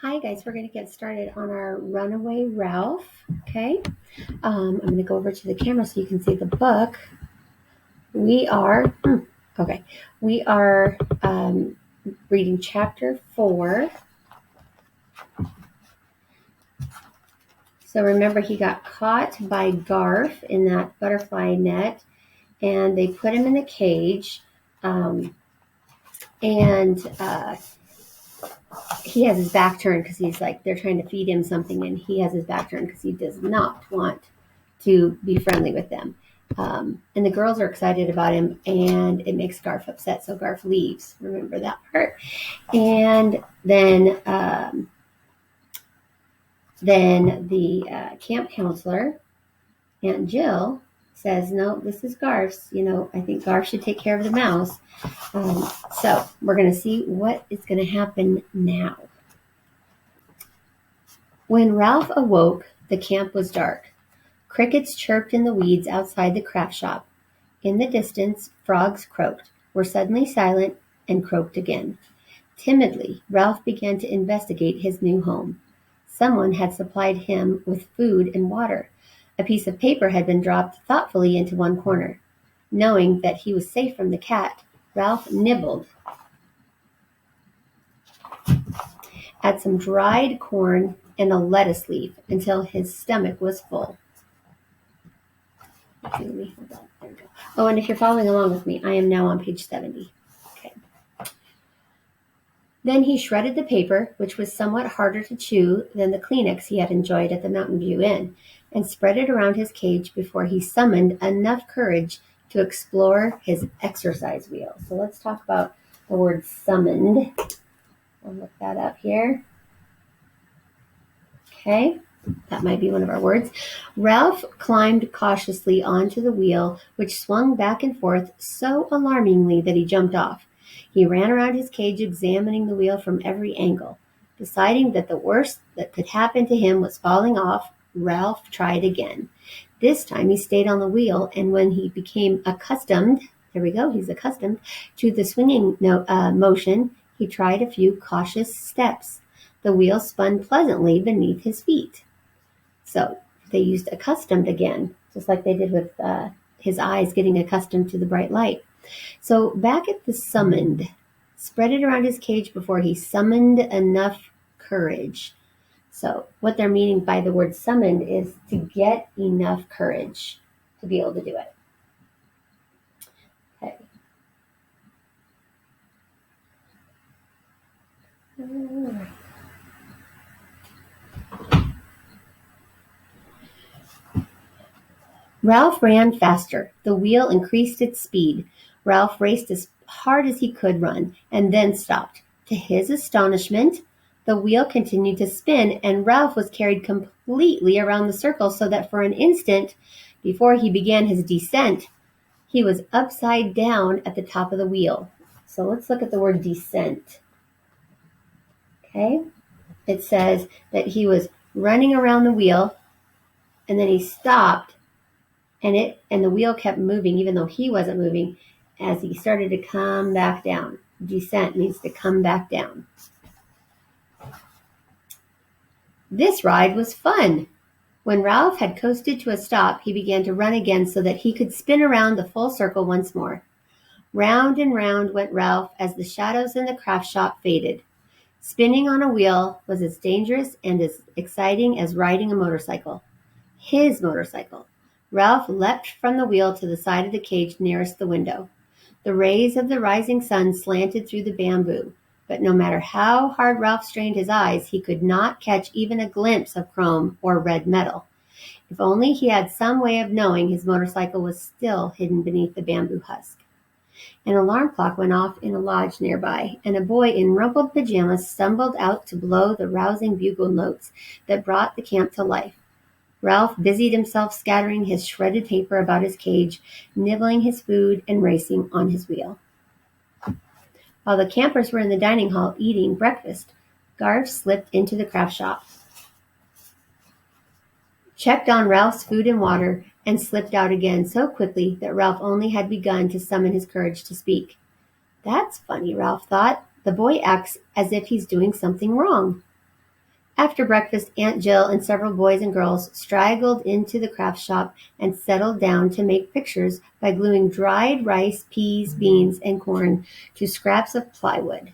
Hi guys, we're going to get started on our Runaway Ralph. Okay, I'm going to go over to the camera so you can see the book. We are reading chapter 4. So remember, he got caught by Garf in that butterfly net, and they put him in a cage, and he has his back turned because he's like, they're trying to feed him something, and he has his back turned because he does not want to be friendly with them. And the girls are excited about him, and it makes Garf upset, so Garf leaves. Remember that part. And then the camp counselor, Aunt Jill, says, no, this is Garf's. I think Garf should take care of the mouse. So we're going to see what is going to happen now. When Ralph awoke, the camp was dark. Crickets chirped in the weeds outside the craft shop. In the distance, frogs croaked, were suddenly silent, and croaked again. Timidly, Ralph began to investigate his new home. Someone had supplied him with food and water. A piece of paper had been dropped thoughtfully into one corner. Knowing that he was safe from the cat, Ralph nibbled at some dried corn and a lettuce leaf until his stomach was full. There we go. Oh, and if you're following along with me, I am now on page 70. Okay. Then he shredded the paper, which was somewhat harder to chew than the Kleenex he had enjoyed at the Mountain View Inn, and spread it around his cage before he summoned enough courage to explore his exercise wheel. So let's talk about the word summoned. I'll look that up here. Okay. That might be one of our words. Ralph climbed cautiously onto the wheel, which swung back and forth so alarmingly that he jumped off. He ran around his cage, examining the wheel from every angle. Deciding that the worst that could happen to him was falling off, Ralph tried again. This time he stayed on the wheel, and when he became accustomed, he's accustomed to the swinging motion, he tried a few cautious steps. The wheel spun pleasantly beneath his feet. So they used accustomed again, just like they did with his eyes getting accustomed to the bright light. So back at the summoned, spread it around his cage before he summoned enough courage. So what they're meaning by the word summoned is to get enough courage to be able to do it. Okay. Ralph ran faster. The wheel increased its speed. Ralph raced as hard as he could run, and then stopped. To his astonishment, the wheel continued to spin, and Ralph was carried completely around the circle so that for an instant, before he began his descent, he was upside down at the top of the wheel. So let's look at the word descent. Okay? It says that he was running around the wheel, and then he stopped, and the wheel kept moving, even though he wasn't moving, as he started to come back down. Descent means to come back down. This ride was fun. When Ralph had coasted to a stop, he began to run again so that he could spin around the full circle once more. Round and round went Ralph as the shadows in the craft shop faded. Spinning on a wheel was as dangerous and as exciting as riding a motorcycle. His motorcycle. Ralph leapt from the wheel to the side of the cage nearest the window. The rays of the rising sun slanted through the bamboo, but no matter how hard Ralph strained his eyes, he could not catch even a glimpse of chrome or red metal. If only he had some way of knowing his motorcycle was still hidden beneath the bamboo husk. An alarm clock went off in a lodge nearby, and a boy in rumpled pajamas stumbled out to blow the rousing bugle notes that brought the camp to life. Ralph busied himself scattering his shredded paper about his cage, nibbling his food, and racing on his wheel. While the campers were in the dining hall eating breakfast, Garf slipped into the craft shop, checked on Ralph's food and water, and slipped out again so quickly that Ralph only had begun to summon his courage to speak. That's funny, Ralph thought. The boy acts as if he's doing something wrong. After breakfast, Aunt Jill and several boys and girls straggled into the craft shop and settled down to make pictures by gluing dried rice, peas, beans, and corn to scraps of plywood.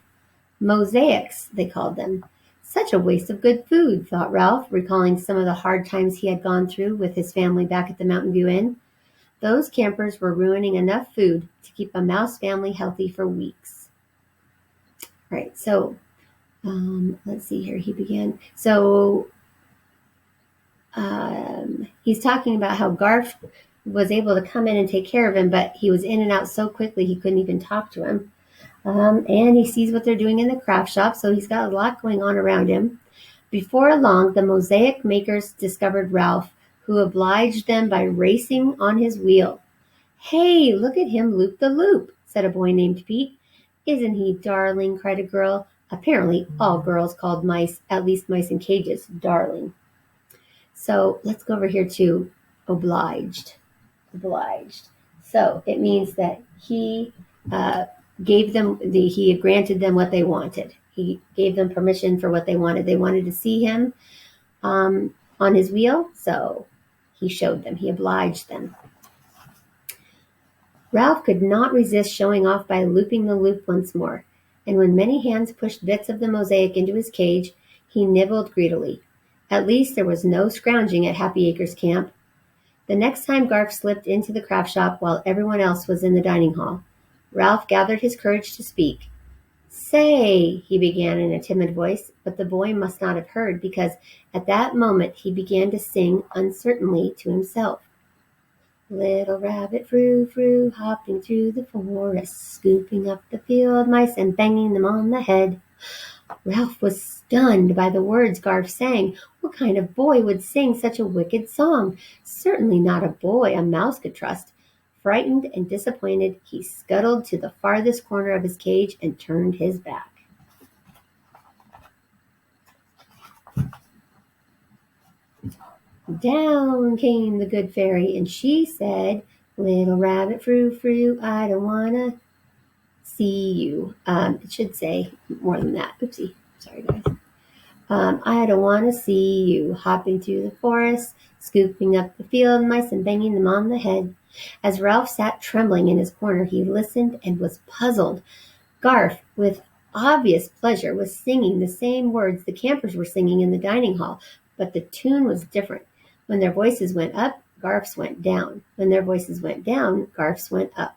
Mosaics, they called them. Such a waste of good food, thought Ralph, recalling some of the hard times he had gone through with his family back at the Mountain View Inn. Those campers were ruining enough food to keep a mouse family healthy for weeks. All right, so let's see here. He began. So he's talking about how Garf was able to come in and take care of him, but he was in and out so quickly he couldn't even talk to him. And he sees what they're doing in the craft shop, so he's got a lot going on around him. Before long, the mosaic makers discovered Ralph, who obliged them by racing on his wheel. "Hey, look at him loop the loop," said a boy named Pete. "Isn't he darling?" cried a girl. Apparently, all girls called mice, at least mice in cages, darling. So let's go over here to obliged. Obliged. So it means that he he granted them what they wanted. He gave them permission for what they wanted. They wanted to see him on his wheel, so he showed them. He obliged them. Ralph could not resist showing off by looping the loop once more, and when many hands pushed bits of the mosaic into his cage, he nibbled greedily. At least there was no scrounging at Happy Acres Camp. The next time Garf slipped into the craft shop while everyone else was in the dining hall, Ralph gathered his courage to speak. "Say," he began in a timid voice, but the boy must not have heard, because at that moment he began to sing uncertainly to himself. "Little rabbit frou frou, hopping through the forest, scooping up the field mice and banging them on the head." Ralph was stunned by the words Garf sang. What kind of boy would sing such a wicked song? Certainly not a boy a mouse could trust. Frightened and disappointed, he scuttled to the farthest corner of his cage and turned his back. Down came the good fairy, and she said, "Little rabbit frou frou, I don't want to see you." It should say more than that. Oopsie. Sorry, guys. "I don't want to see you, hopping through the forest, scooping up the field mice and banging them on the head." As Ralph sat trembling in his corner, he listened and was puzzled. Garf, with obvious pleasure, was singing the same words the campers were singing in the dining hall, but the tune was different. When their voices went up, Garf's went down. When their voices went down, Garf's went up.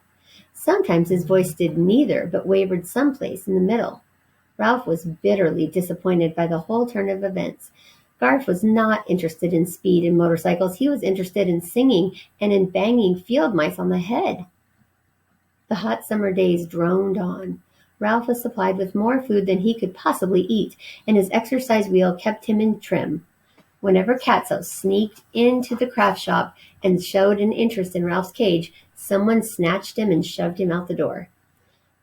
Sometimes his voice did neither, but wavered someplace in the middle. Ralph was bitterly disappointed by the whole turn of events. Garf was not interested in speed and motorcycles. He was interested in singing and in banging field mice on the head. The hot summer days droned on. Ralph was supplied with more food than he could possibly eat, and his exercise wheel kept him in trim. Whenever Catso sneaked into the craft shop and showed an interest in Ralph's cage, someone snatched him and shoved him out the door.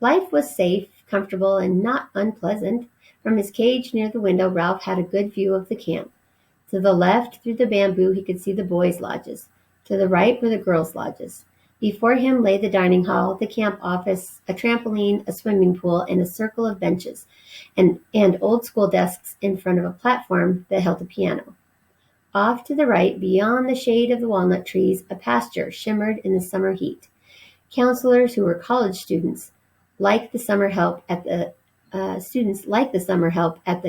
Life was safe, comfortable, and not unpleasant. From his cage near the window, Ralph had a good view of the camp. To the left, through the bamboo, he could see the boys' lodges. To the right were the girls' lodges. Before him lay the dining hall, the camp office, a trampoline, a swimming pool, and a circle of benches, and old school desks in front of a platform that held a piano. Off to the right, beyond the shade of the walnut trees, a pasture shimmered in the summer heat. Counselors who were college students, like the summer help at the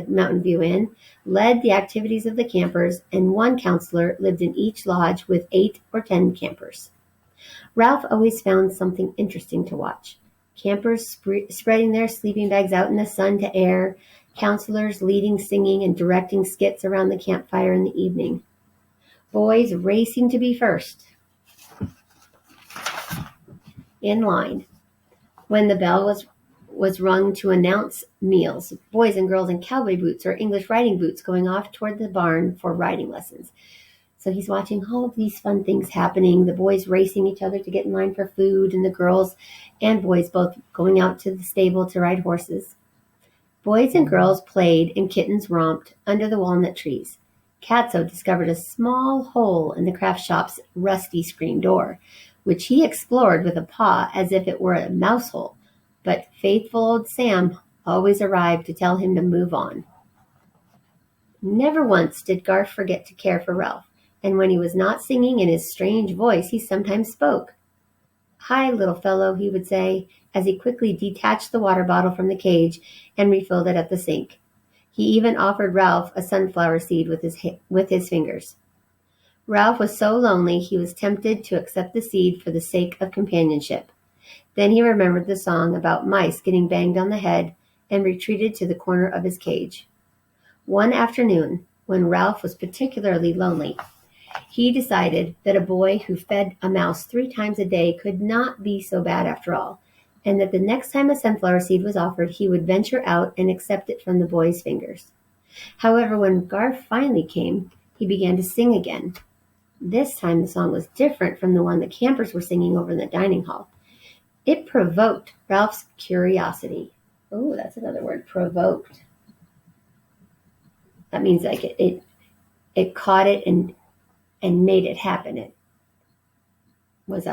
Mountain View Inn, led the activities of the campers, and one counselor lived in each lodge with 8 or 10 campers. Ralph always found something interesting to watch. Campers spreading their sleeping bags out in the sun to air, counselors leading singing and directing skits around the campfire in the evening. Boys racing to be first in line when the bell was rung to announce meals. Boys and girls in cowboy boots or English riding boots going off toward the barn for riding lessons. So he's watching all of these fun things happening, the boys racing each other to get in line for food, and the girls and boys both going out to the stable to ride horses. Boys and girls played and kittens romped under the walnut trees. Catso discovered a small hole in the craft shop's rusty screen door, which he explored with a paw as if it were a mouse hole. But faithful old Sam always arrived to tell him to move on. Never once did Garth forget to care for Ralph, and when he was not singing in his strange voice, he sometimes spoke. "Hi, little fellow," he would say, as he quickly detached the water bottle from the cage and refilled it at the sink. He even offered Ralph a sunflower seed with his fingers. Ralph was so lonely he was tempted to accept the seed for the sake of companionship. Then he remembered the song about mice getting banged on the head and retreated to the corner of his cage. One afternoon, when Ralph was particularly lonely, he decided that a boy who fed a mouse 3 times a day could not be so bad after all, and that the next time a sunflower seed was offered, he would venture out and accept it from the boy's fingers. However, when Garth finally came, he began to sing again. This time the song was different from the one the campers were singing over in the dining hall. It provoked Ralph's curiosity. Oh, that's another word, provoked. That means like it caught it and made it happen. It was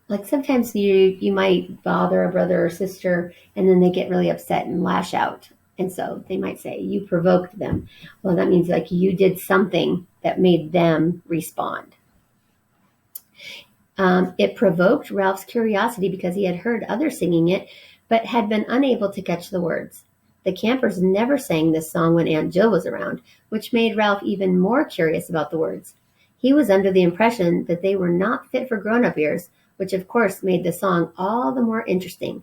like sometimes you might bother a brother or sister and then they get really upset and lash out. And so they might say, you provoked them. Well, that means like you did something that made them respond. It provoked Ralph's curiosity because he had heard others singing it, but had been unable to catch the words. The campers never sang this song when Aunt Jill was around, which made Ralph even more curious about the words. He was under the impression that they were not fit for grown-up ears, which of course made the song all the more interesting.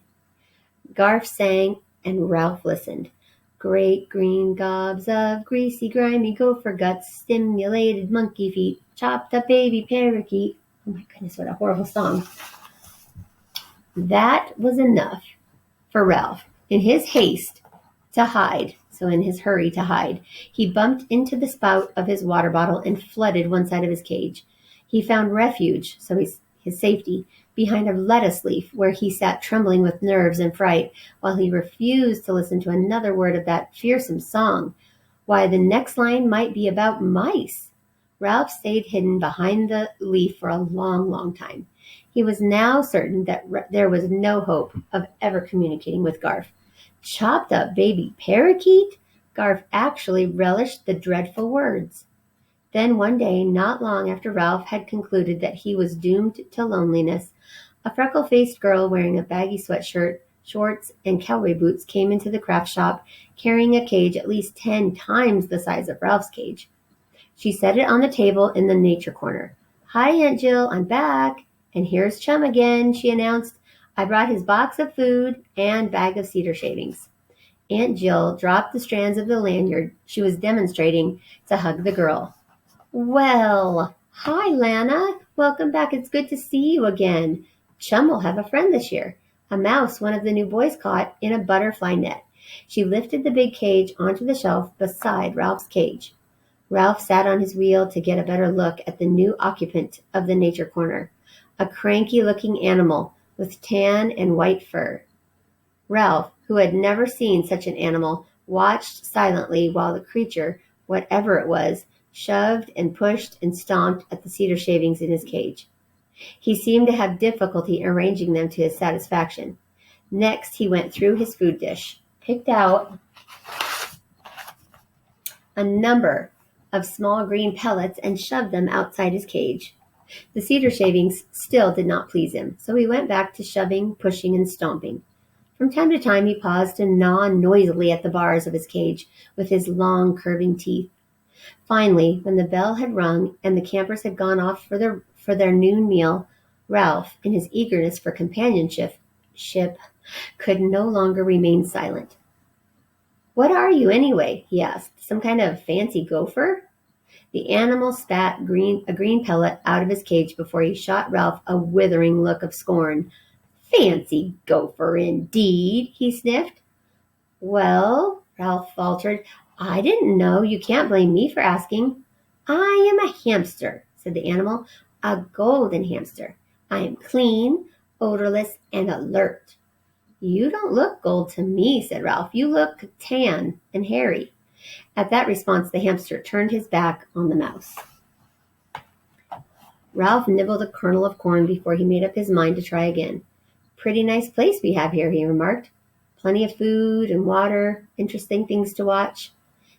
Garth sang, and Ralph listened. Great green gobs of greasy, grimy gopher guts, stimulated monkey feet, chopped up baby parakeet. Oh my goodness, what a horrible song. That was enough for Ralph. In his haste to hide, so in his hurry to hide, he bumped into the spout of his water bottle and flooded one side of his cage. He found refuge, so his safety, behind a lettuce leaf where he sat trembling with nerves and fright while he refused to listen to another word of that fearsome song. Why, the next line might be about mice. Ralph stayed hidden behind the leaf for a long, long time. He was now certain that there was no hope of ever communicating with Garth. Chopped up baby parakeet? Garth actually relished the dreadful words. Then one day, not long after Ralph had concluded that he was doomed to loneliness, a freckle-faced girl wearing a baggy sweatshirt, shorts, and cowboy boots came into the craft shop carrying a cage at least 10 times the size of Ralph's cage. She set it on the table in the nature corner. "Hi, Aunt Jill, I'm back. And here's Chum again," she announced. "I brought his box of food and bag of cedar shavings." Aunt Jill dropped the strands of the lanyard she was demonstrating to hug the girl. "Well, hi, Lana. Welcome back. It's good to see you again. Chum will have a friend this year, a mouse one of the new boys caught in a butterfly net." She lifted the big cage onto the shelf beside Ralph's cage. Ralph sat on his wheel to get a better look at the new occupant of the nature corner, a cranky-looking animal with tan and white fur. Ralph, who had never seen such an animal, watched silently while the creature, whatever it was, shoved and pushed and stomped at the cedar shavings in his cage. He seemed to have difficulty arranging them to his satisfaction. Next, he went through his food dish, picked out a number of small green pellets, and shoved them outside his cage. The cedar shavings still did not please him, so he went back to shoving, pushing, and stomping. From time to time, he paused to gnaw noisily at the bars of his cage with his long, curving teeth. Finally, when the bell had rung and the campers had gone off for their noon meal, Ralph, in his eagerness for companionship, could no longer remain silent. "What are you, anyway?" he asked. "Some kind of fancy gopher?" The animal spat a green pellet out of his cage before he shot Ralph a withering look of scorn. "Fancy gopher, indeed," he sniffed. "Well," Ralph faltered, "I didn't know. You can't blame me for asking." "I am a hamster," said the animal, "a golden hamster. I am clean, odorless, and alert." "You don't look gold to me," said Ralph. "You look tan and hairy." At that response, the hamster turned his back on the mouse. Ralph nibbled a kernel of corn before he made up his mind to try again. "Pretty nice place we have here," he remarked. Plenty of food and water, interesting things to watch.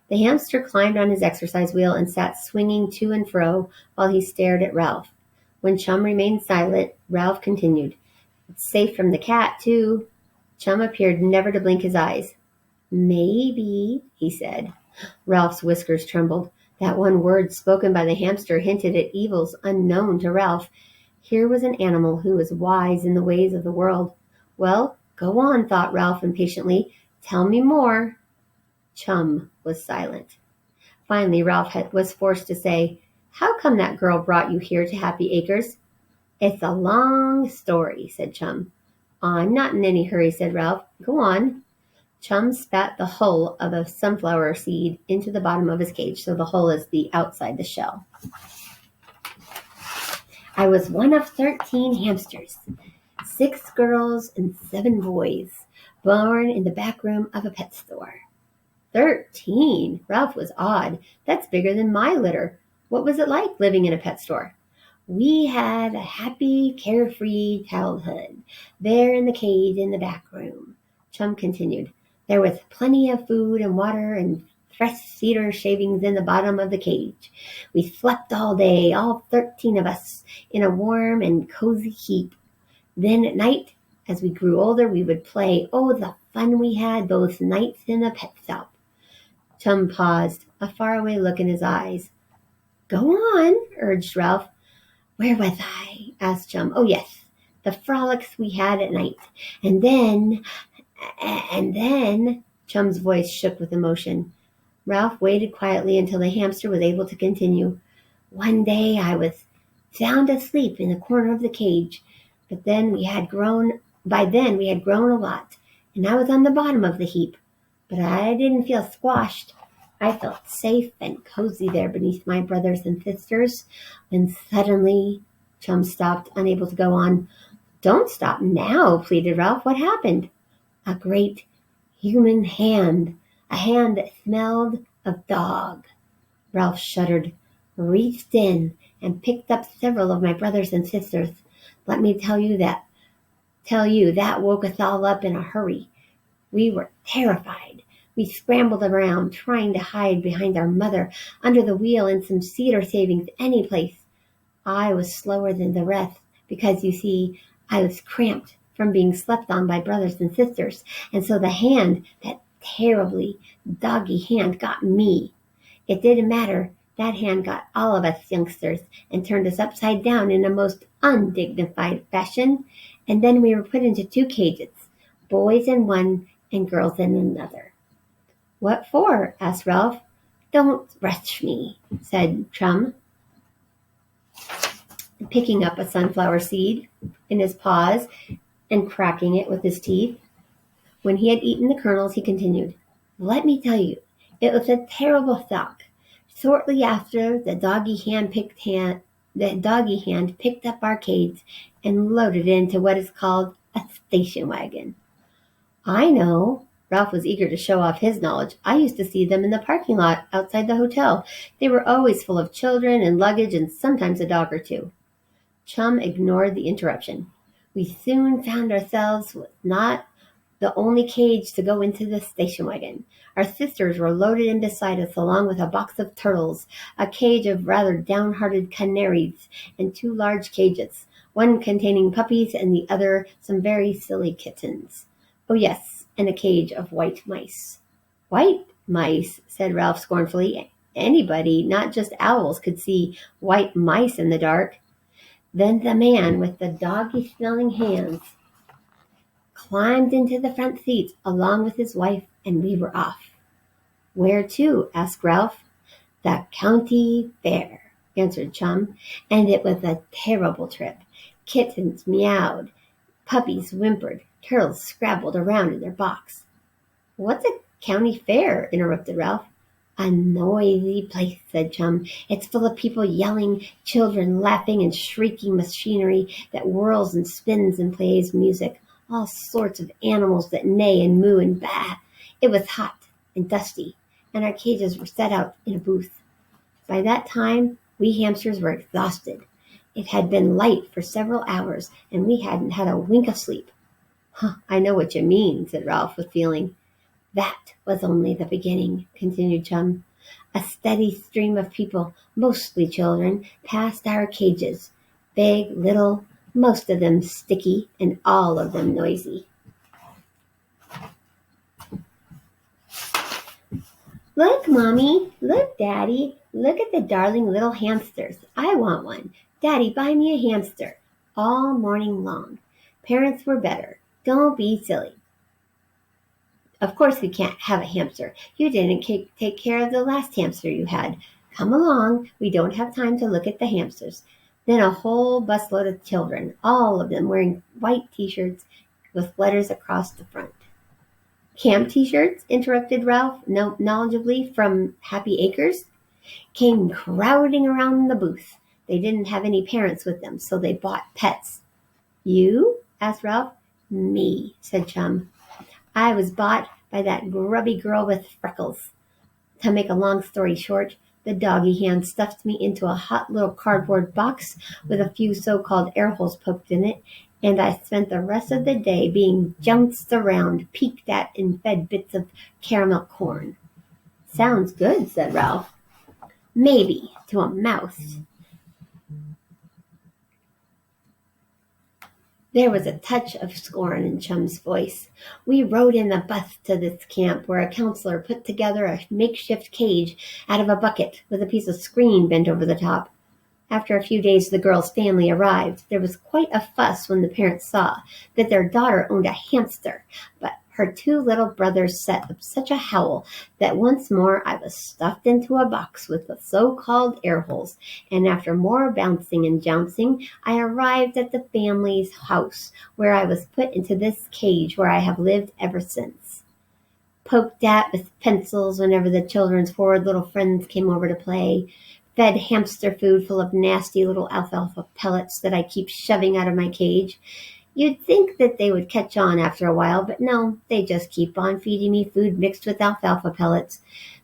The hamster climbed on his exercise wheel and sat swinging to and fro while he stared at Ralph. When Chum remained silent, Ralph continued, "It's safe from the cat, too." Chum appeared never to blink his eyes. "Maybe," he said. Ralph's whiskers trembled. That one word spoken by the hamster hinted at evils unknown to Ralph. Here was an animal who was wise in the ways of the world. "Well, go on," thought Ralph impatiently. "Tell me more." Chum was silent. Finally, Ralph was forced to say, "How come that girl brought you here to Happy Acres?" "It's a long story," said Chum. "I'm not in any hurry," said Ralph. "Go on." Chum spat the hull of a sunflower seed into the bottom of his cage, so the hull is the outside the shell. "I was one of 13 hamsters, 6 girls and 7 boys, born in the back room of a pet store." 13? Ralph was awed. "That's bigger than my litter. What was it like living in a pet store?" "We had a happy, carefree childhood there in the cage in the back room," Chum continued. "There was plenty of food and water and fresh cedar shavings in the bottom of the cage. We slept all day, all 13 of us, in a warm and cozy heap. Then at night, as we grew older, we would play. Oh, the fun we had those nights in the pet shop." Chum paused, a faraway look in his eyes. "Go on," urged Ralph. "Where was I?" asked Chum. "Oh, yes, the frolics we had at night. And then, Chum's voice shook with emotion. Ralph waited quietly until the hamster was able to continue. "One day I was sound asleep in the corner of the cage, but by then we had grown a lot, and I was on the bottom of the heap. But I didn't feel squashed. I felt safe and cozy there beneath my brothers and sisters, when suddenly—" Chum stopped, unable to go on. "Don't stop now," pleaded Ralph. "What happened?" "A great human hand, a hand that smelled of dog." Ralph shuddered, reached in, and picked up several of my brothers and sisters. Let me tell you that woke us all up in a hurry. We were terrified. We scrambled around, trying to hide behind our mother, under the wheel, in some cedar shavings, any place. I was slower than the rest, because, you see, I was cramped from being slept on by brothers and sisters, and so the hand, that terribly doggy hand, got me. It didn't matter. That hand got all of us youngsters and turned us upside down in a most undignified fashion, and then we were put into 2 cages, boys in one and girls in another." "What for?" asked Ralph. "Don't rush me," said Chum, picking up a sunflower seed in his paws and cracking it with his teeth. When he had eaten the kernels, he continued, "Let me tell you, it was a terrible shock. Shortly after, the doggy hand picked up our cage and loaded it into what is called a station wagon." "I know." Ralph was eager to show off his knowledge. "I used to see them in the parking lot outside the hotel. They were always full of children and luggage and sometimes a dog or 2. Chum ignored the interruption. "We soon found ourselves with not the only cage to go into the station wagon. Our sisters were loaded in beside us, along with a box of turtles, a cage of rather downhearted canaries, and 2 large cages, one containing puppies and the other some very silly kittens. Oh, yes, and a cage of white mice." "White mice," said Ralph scornfully. "Anybody, not just owls, could see white mice in the dark." Then the man with the doggy-smelling hands climbed into the front seat along with his wife, and we were off. "Where to?" asked Ralph. "The county fair," answered Chum, "and it was a terrible trip. Kittens meowed, puppies whimpered, turtles scrabbled around in their box." "What's a county fair?" interrupted Ralph. "A noisy place," said Chum. "It's full of people yelling, children laughing, and shrieking machinery that whirls and spins and plays music, all sorts of animals that neigh and moo and baa. It was hot and dusty, and our cages were set out in a booth. By that time, we hamsters were exhausted. It had been light for several hours, and we hadn't had a wink of sleep." I know what you mean, said Ralph with feeling. That was only the beginning, continued Chum. A steady stream of people, mostly children, passed our cages. Big, little, most of them sticky, and all of them noisy. Look, Mommy. Look, Daddy. Look at the darling little hamsters. I want one. Daddy, buy me a hamster. All morning long. Parents were better. Don't be silly. Of course we can't have a hamster. You didn't take care of the last hamster you had. Come along. We don't have time to look at the hamsters. Then a whole busload of children, all of them wearing white T-shirts with letters across the front. Camp T-shirts, interrupted Ralph knowledgeably from Happy Acres, came crowding around the booth. They didn't have any parents with them, so they bought pets. You? Asked Ralph. Me, said Chum. I was bought by that grubby girl with freckles. To make a long story short, the doggy hand stuffed me into a hot little cardboard box with a few so-called air holes poked in it, and I spent the rest of the day being jounced around, peeked at, and fed bits of caramel corn. Sounds good, said Ralph. Maybe, to a mouse. There was a touch of scorn in Chum's voice. We rode in the bus to this camp where a counselor put together a makeshift cage out of a bucket with a piece of screen bent over the top. After a few days, the girl's family arrived. There was quite a fuss when the parents saw that their daughter owned a hamster, but her two little brothers set up such a howl that once more I was stuffed into a box with the so-called air holes, and after more bouncing and jouncing, I arrived at the family's house, where I was put into this cage where I have lived ever since. Poked at with pencils whenever the children's forward little friends came over to play, fed hamster food full of nasty little alfalfa pellets that I keep shoving out of my cage. You'd think that they would catch on after a while, but no, they just keep on feeding me food mixed with alfalfa pellets.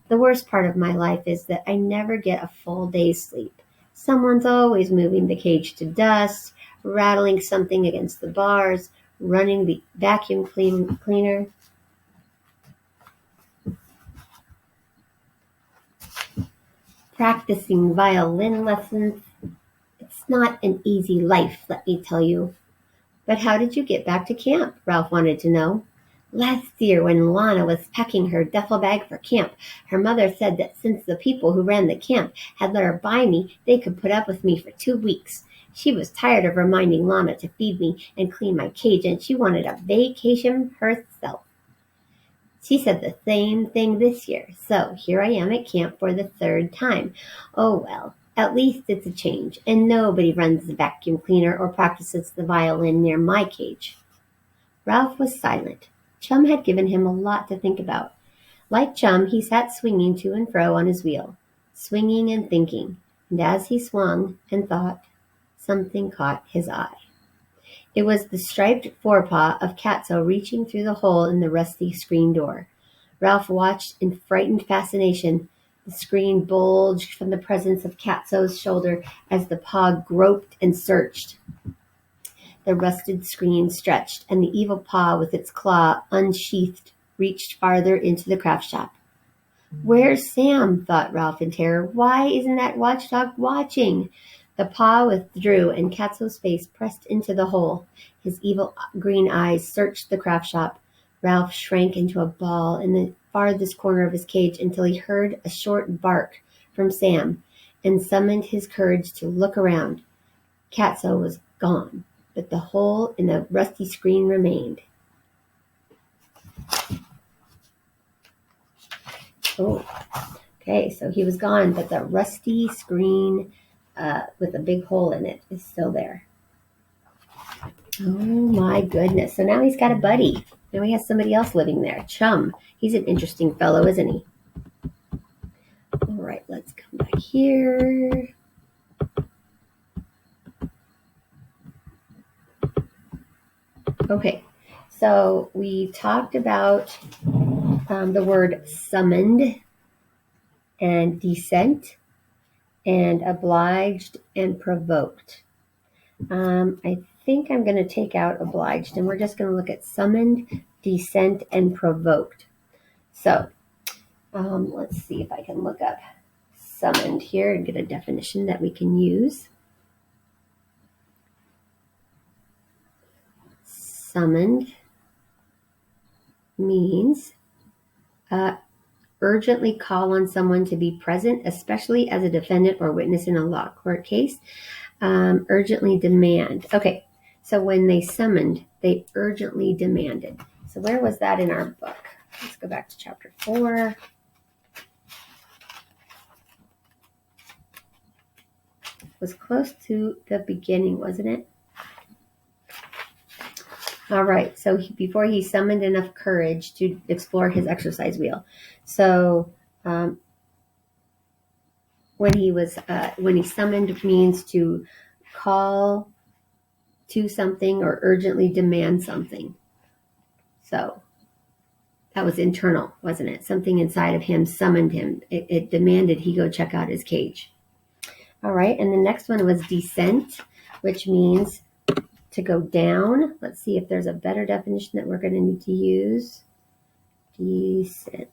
The worst part of my life is that I never get a full day's sleep. Someone's always moving the cage to dust, rattling something against the bars, running the vacuum cleaner. Practicing violin lessons. It's not an easy life, let me tell you. But how did you get back to camp? Ralph wanted to know. Last year, when Lana was packing her duffel bag for camp, her mother said that since the people who ran the camp had let her buy me, they could put up with me for 2 weeks. She was tired of reminding Lana to feed me and clean my cage, and she wanted a vacation herself. She said the same thing this year, so here I am at camp for the 3rd time. Oh well, at least it's a change, and nobody runs the vacuum cleaner or practices the violin near my cage. Ralph was silent. Chum had given him a lot to think about. Like Chum, he sat swinging to and fro on his wheel, swinging and thinking, and as he swung and thought, something caught his eye. It was the striped forepaw of Catso reaching through the hole in the rusty screen door. Ralph watched in frightened fascination. The screen bulged from the presence of Catso's shoulder as the paw groped and searched. The rusted screen stretched, and the evil paw with its claw unsheathed reached farther into the craft shop. Where's Sam? Thought Ralph in terror. Why isn't that watchdog watching? The paw withdrew, and Catso's face pressed into the hole. His evil green eyes searched the craft shop. Ralph shrank into a ball in the farthest corner of his cage until he heard a short bark from Sam and summoned his courage to look around. Catso was gone, but the hole in the rusty screen remained. Oh, okay, so he was gone, but the rusty screen with a big hole in it is still there. Oh my goodness. So now he's got a buddy. Now he has somebody else living there. Chum. He's an interesting fellow, isn't he? All right, let's come back here. Okay, so we talked about the word summoned and descent and obliged and provoked. I think I'm going to take out obliged, and we're just going to look at summoned, descent, and provoked. So let's see if I can look up summoned here and get a definition that we can use. Summoned means urgently call on someone to be present, especially as a defendant or witness in a law court case. Urgently demand. Okay, so when they summoned, they urgently demanded. So where was that in our book? Let's go back to chapter 4. It was close to the beginning, wasn't it? All right, so before he summoned enough courage to explore his exercise wheel. So when he summoned means to call to something or urgently demand something. So that was internal, wasn't it? Something inside of him summoned him. It demanded he go check out his cage. All right, and the next one was descent, which means to go down. Let's see if there's a better definition that we're going to need to use. Descent.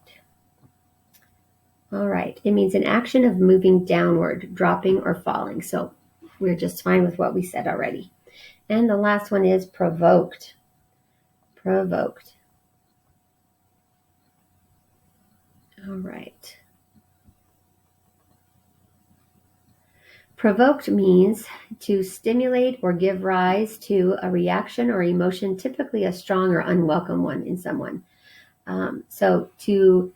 All right, it means an action of moving downward, dropping or falling. So we're just fine with what we said already. And the last one is provoked. Provoked. All right. Provoked means to stimulate or give rise to a reaction or emotion, typically a strong or unwelcome one in someone. So to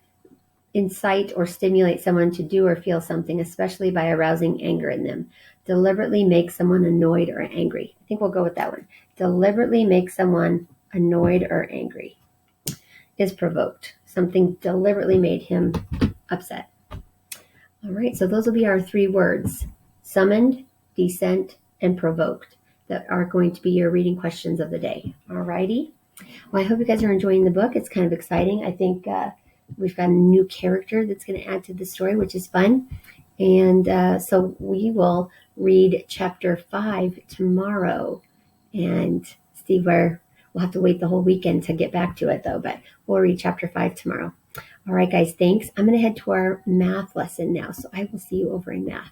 incite or stimulate someone to do or feel something, especially by arousing anger in them. Deliberately make someone annoyed or angry. I think we'll go with that one. Deliberately make someone annoyed or angry is provoked. Something deliberately made him upset. All right, so those will be our 3 words: summoned, descent, and provoked, that are going to be your reading questions of the day. All righty. Well, I hope you guys are enjoying the book. It's kind of exciting. I think we've got a new character that's going to add to the story, which is fun. And so we will read chapter 5 tomorrow. And Steve, we'll have to wait the whole weekend to get back to it, though. But we'll read chapter 5 tomorrow. All right, guys, thanks. I'm going to head to our math lesson now. So I will see you over in math.